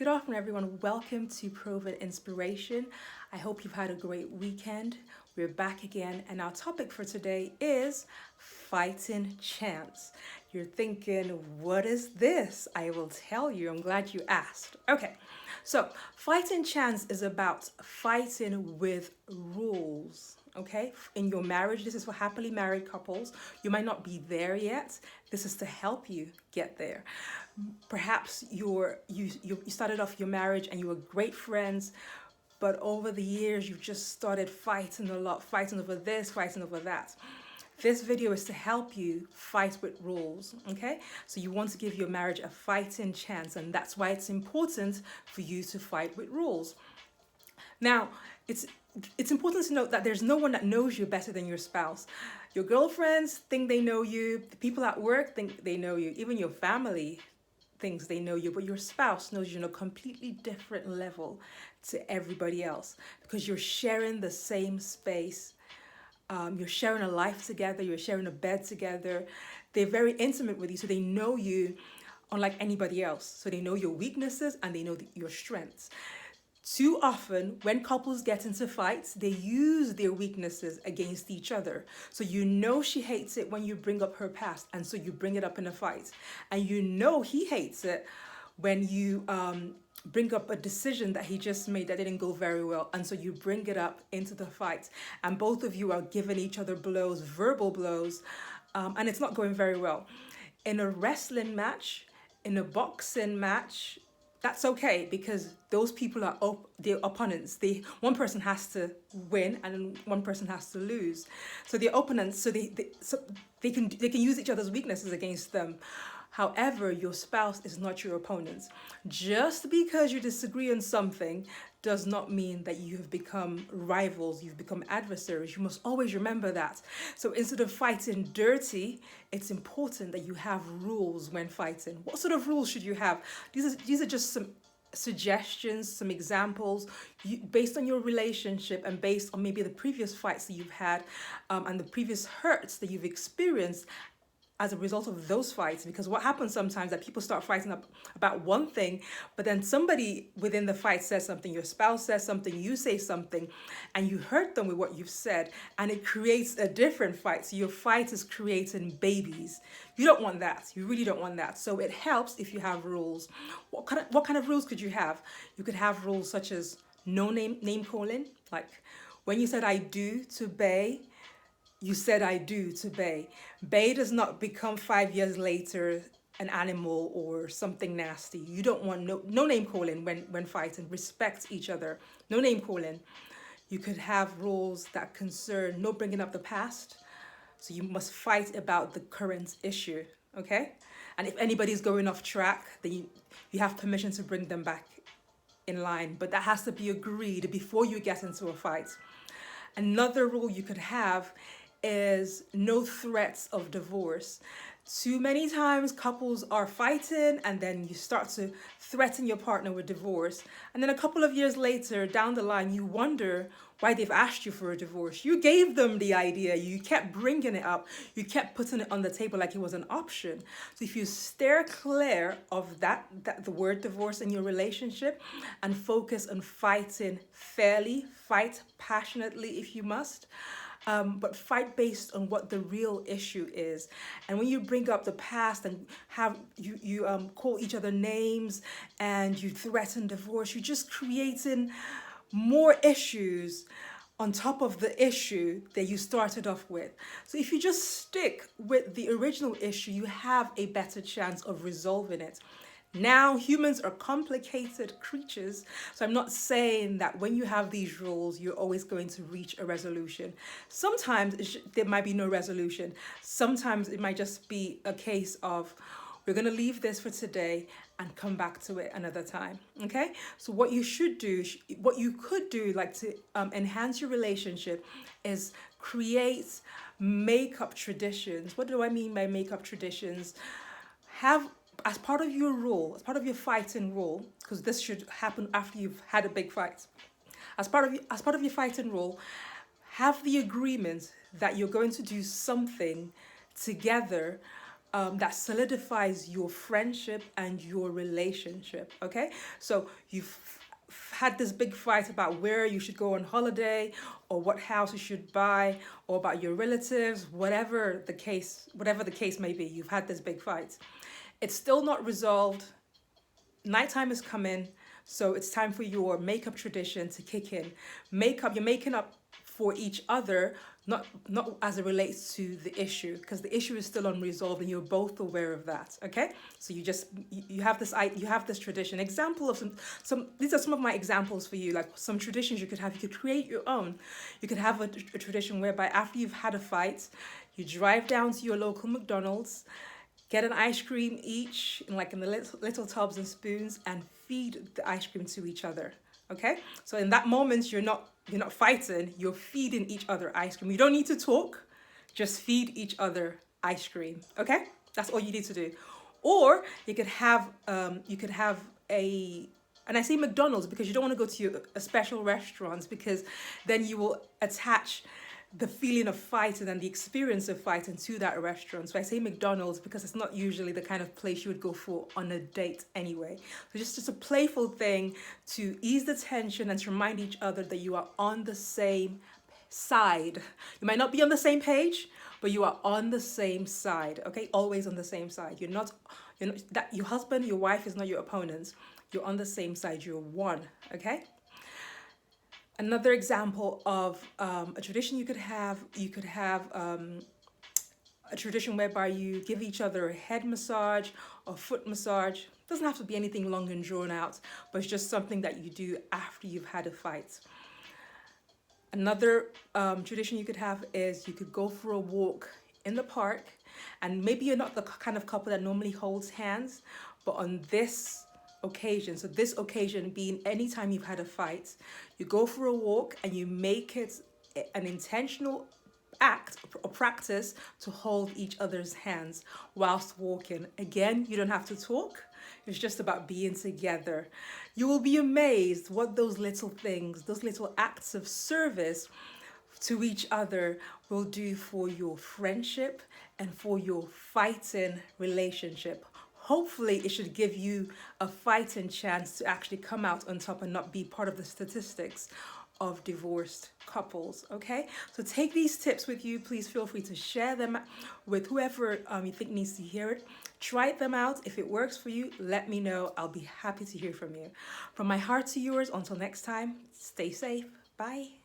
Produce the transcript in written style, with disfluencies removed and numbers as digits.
Good afternoon, everyone. Welcome to Proven Inspiration. I hope you've had a great weekend. We're back again, and our topic for today is fighting chance. You're thinking, what is this? I will tell you. I'm glad you asked. Okay, so fighting chance is about fighting with rules. Okay, in your marriage, this is for happily married couples. You might not be there yet. This is to help you get there. Perhaps you started off your marriage and you were great friends, but over the years you've just started fighting a lot, fighting over this, fighting over that. This video is to help you fight with rules, okay? So you want to give your marriage a fighting chance, and that's why it's important for you to fight with rules. Now, it's important to note that there's no one that knows you better than your spouse. Your girlfriends think they know you, the people at work think they know you, even your family thinks they know you, but your spouse knows you on a completely different level to everybody else because you're sharing the same space. You're sharing a life together, you're sharing a bed together. They're very intimate with you, so they know you unlike anybody else. So they know your weaknesses and they know your strengths. Too often, when couples get into fights, they use their weaknesses against each other. So you know she hates it when you bring up her past, and so you bring it up in a fight. And you know he hates it when you bring up a decision that he just made that didn't go very well, and so you bring it up into the fight. And both of you are giving each other blows, verbal blows, and it's not going very well. In a wrestling match, in a boxing match, that's okay because those people are their opponents. One person has to win and one person has to lose. So the opponents, so they can use each other's weaknesses against them. However, your spouse is not your opponent. Just because you disagree on something does not mean that you have become rivals, you've become adversaries. You must always remember that. So instead of fighting dirty, it's important that you have rules when fighting. What sort of rules should you have? These are just some suggestions, some examples based on your relationship and based on maybe the previous fights that you've had and the previous hurts that you've experienced as a result of those fights. Because what happens sometimes that people start fighting about one thing, but then somebody within the fight says something, your spouse says something, you say something, and you hurt them with what you've said, and it creates a different fight. So your fight is creating babies. You don't want that. You really don't want that. So it helps if you have rules. What kind of rules could you have? You could have rules such as no name calling, like when you said I do to Bay, you said I do to Bay. Bay does not become 5 years later an animal or something nasty. You don't want no name calling when fighting. Respect each other. No name calling. You could have rules that concern no bringing up the past. So you must fight about the current issue, okay? And if anybody's going off track, then you have permission to bring them back in line. But that has to be agreed before you get into a fight. Another rule you could have is no threats of divorce. Too many times couples are fighting and then you start to threaten your partner with divorce. And then a couple of years later, down the line, you wonder why they've asked you for a divorce. You gave them the idea. You kept bringing it up. You kept putting it on the table like it was an option. So if you steer clear of that the word divorce in your relationship and focus on fighting fairly, fight passionately if you must, but fight based on what the real issue is. And when you bring up the past and have you call each other names and you threaten divorce, you're just creating more issues on top of the issue that you started off with. So if you just stick with the original issue, you have a better chance of resolving it. Now, humans are complicated creatures, so I'm not saying that when you have these rules, you're always going to reach a resolution. Sometimes there might be no resolution. Sometimes it might just be a case of, we're going to leave this for today and come back to it another time, okay? So what you should do, what you could do, like to enhance your relationship, is create makeup traditions. What do I mean by makeup traditions? Have as part of your rule, as part of your fighting rule, because this should happen after you've had a big fight. As part of your fighting rule, have the agreement that you're going to do something together that solidifies your friendship and your relationship. Okay, so you've had this big fight about where you should go on holiday or what house you should buy or about your relatives, whatever the case may be. You've had this big fight. It's still not resolved. Nighttime is coming, so it's time for your makeup tradition to kick in. You're making up for each other, not as it relates to the issue, because the issue is still unresolved and you're both aware of that. Okay, so you have this tradition. Example of some these are some of my examples for you, like some traditions you could have. You could create your own. You could have a tradition whereby after you've had a fight, you drive down to your local McDonald's, get an ice cream each in the little tubs and spoons, and feed the ice cream to each other. Okay, so in that moment you're not fighting, you're feeding each other ice cream. You don't need to talk, just feed each other ice cream. Okay, that's all you need to do. Or you could have a, and I say McDonald's because you don't want to go to a special restaurants, because then you will attach the feeling of fighting and the experience of fighting to that restaurant. So I say McDonald's because it's not usually the kind of place you would go for on a date anyway. So just a playful thing to ease the tension and to remind each other that you are on the same side. You might not be on the same page, but you are on the same side. Okay, always on the same side. You're not that your husband, your wife is not your opponent. You're on the same side. You're one. Okay. Another example of a tradition you could have a tradition whereby you give each other a head massage or foot massage. It doesn't have to be anything long and drawn out, but it's just something that you do after you've had a fight. Another tradition you could have is you could go for a walk in the park, and maybe you're not the kind of couple that normally holds hands, but on this occasion, so this occasion being anytime you've had a fight, you go for a walk and you make it an intentional act or practice to hold each other's hands whilst walking. Again, you don't have to talk. It's just about being together. You will be amazed what those little things, those little acts of service to each other will do for your friendship and for your fighting relationship. Hopefully it should give you a fighting chance to actually come out on top and not be part of the statistics of divorced couples. Okay, so take these tips with you. Please feel free to share them with whoever you think needs to hear it. Try them out. If it works for you, let me know. I'll be happy to hear from you. From my heart to yours, until next time, stay safe. Bye.